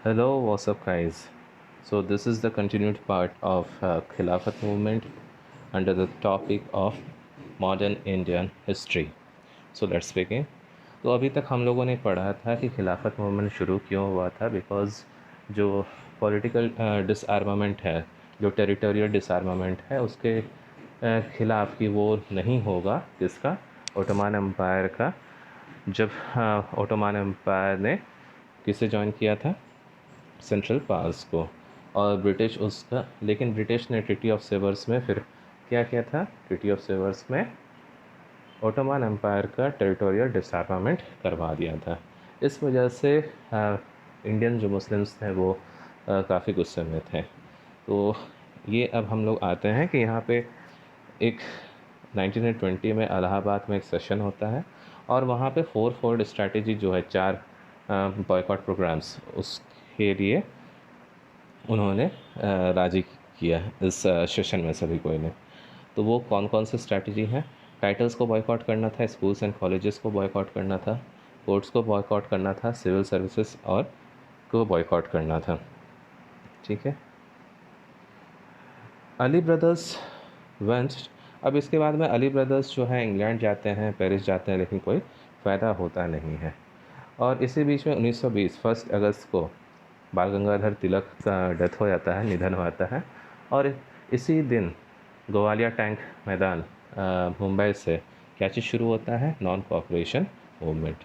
Hello, what's up, guys? So, this is the continued part of Khilafat movement under the topic of modern Indian history. So, let's begin. तो अभी तक हम लोगों ने पढ़ा था कि खिलाफत मूवमेंट शुरू क्यों हुआ था, बिकॉज़ जो पॉलिटिकल डिसआर्मामेंट है, जो टेरिटोरियल डिसआर्मामेंट है, उसके ख़िलाफ़ कि वो नहीं होगा किसका, ओटोमान एम्पायर का। जब ओटोमान एम्पायर ने किसे ज्वाइन किया था, सेंट्रल पावर्स को, और ब्रिटिश उसका, लेकिन ब्रिटिश ने ट्रीटी ऑफ सेवर्स में फिर क्या किया था, ट्रीटी ऑफ सेवर्स में ओटोमान एम्पायर का टेरिटोरियल डिसआर्मामेंट करवा दिया था। इस वजह से इंडियन जो मुस्लिम्स थे वो काफ़ी गुस्से में थे। तो ये अब हम लोग आते हैं कि यहाँ पे एक 1920 में इलाहाबाद में एक सेशन होता है और वहाँ पे 4 स्ट्रैटेजी जो है, 4 बॉयकॉट प्रोग्राम्स, उसके लिए उन्होंने राज़ी किया इस सेशन में सभी कोई ने। तो वो कौन कौन से स्ट्रैटेजी हैं? टाइटल्स को बॉयकॉट करना था, स्कूल्स एंड कॉलेजेस को बॉयकॉट करना था, कोर्ट्स को बॉयकॉट करना था, सिविल सर्विसेज और को बॉयकॉट करना था। ठीक है। Ali brothers went. अब इसके बाद में अली ब्रदर्स जो है इंग्लैंड जाते हैं, पेरिस जाते हैं, लेकिन कोई फ़ायदा होता नहीं है। और इसी बीच में 1920 1 अगस्त को बाल गंगाधर तिलक का डेथ हो जाता है, निधन हो जाता है। और इसी दिन ग्वालियर टैंक मैदान मुंबई से क्या चीज़ शुरू होता है, नॉन कोऑपरेशन मूवमेंट।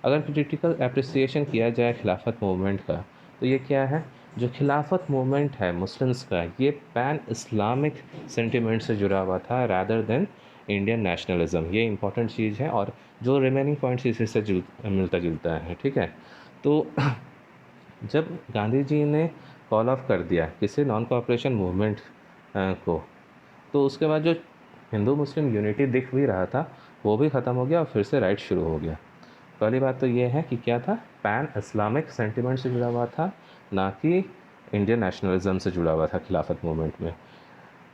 अगर क्रिटिकल अप्रिसिएशन किया जाए खिलाफत मूवमेंट का, तो ये क्या है, जो खिलाफत मूवमेंट है मुस्लिम्स का, ये पैन इस्लामिक सेंटिमेंट से जुड़ा हुआ था रैदर देन इंडियन नेशनलिज्म। ये इंपॉर्टेंट चीज़ है और जो रिमेनिंग पॉइंट्स इसी से मिलता जुलता है। ठीक है। तो जब गांधी जी ने कॉल ऑफ कर दिया किसी नॉन कोऑपरेशन मूवमेंट को, तो उसके बाद जो हिंदू मुस्लिम यूनिटी दिख भी रहा था वो भी ख़त्म हो गया और फिर से राइट शुरू हो गया। पहली बात तो ये है कि क्या था, पैन इस्लामिक सेंटिमेंट से जुड़ा हुआ था, ना कि इंडियन नेशनलिज्म से जुड़ा हुआ था खिलाफत मूवमेंट में।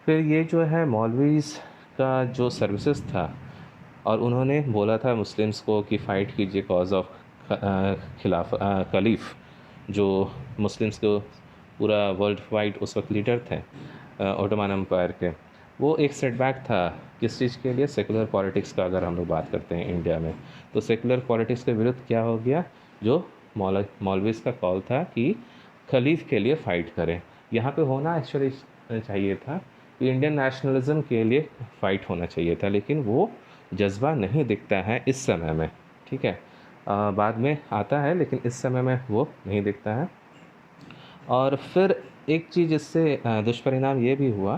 फिर ये जो है मौलवीज़ का जो सर्विसेज था, और उन्होंने बोला था मुस्लिम्स को कि फ़ाइट कीजिए कॉज ऑफ खलीफ, जो मुस्लिम्स को पूरा वर्ल्ड वाइड उस वक्त लीडर थे ओटोमान एम्पायर के। वो एक सेटबैक था किस चीज़ के लिए, सेकुलर पॉलिटिक्स का। अगर हम लोग बात करते हैं इंडिया में, तो सेकुलर पॉलिटिक्स के विरुद्ध क्या हो गया, जो मौलवीज़ का कॉल था कि खलीफ के लिए फ़ाइट करें। यहाँ पे होना एक्चुअली चाहिए था कि इंडियन नेशनलिज्म के लिए फ़ाइट होना चाहिए था, लेकिन वो जज्बा नहीं दिखता है इस समय में। ठीक है। बाद में आता है, लेकिन इस समय में वो नहीं दिखता है। और फिर एक चीज़ इससे दुष्परिणाम ये भी हुआ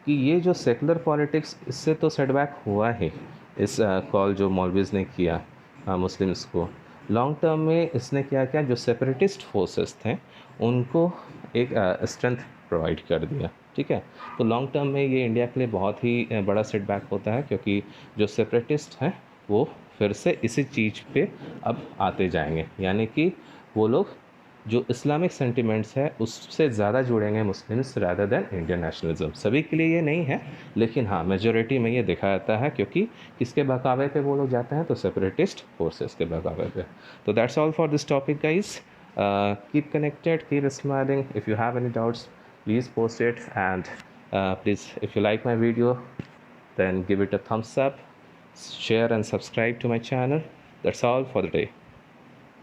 कि ये जो सेकुलर पॉलिटिक्स, इससे तो सेटबैक हुआ ही, इस कॉल जो मौलवीज़ ने किया मुस्लिम्स को। लॉन्ग टर्म में इसने क्या किया, जो सेपरेटिस्ट फोर्सेस थे उनको एक स्ट्रेंथ प्रोवाइड कर दिया। ठीक है। तो लॉन्ग टर्म में ये इंडिया के लिए बहुत ही बड़ा सेटबैक होता है, क्योंकि जो सेपरेटिस्ट हैं वो फिर से इसी चीज़ पे अब आते जाएंगे, यानी कि वो लोग जो इस्लामिक सेंटिमेंट्स है उससे ज़्यादा जुड़ेंगे Muslims rather than Indian nationalism. सभी के लिए ये नहीं है, लेकिन हाँ मेजॉरिटी में ये देखा जाता है, क्योंकि किसके बहकावे पे वो लोग जाते हैं, तो सेपरेटिस्ट फोर्सेस के बहकावे पे। तो that's all for this topic guys. Keep connected, keep smiling. If you have any doubts please post it, and please if you like my video then give it a thumbs up, share and subscribe to my channel. That's all for the day.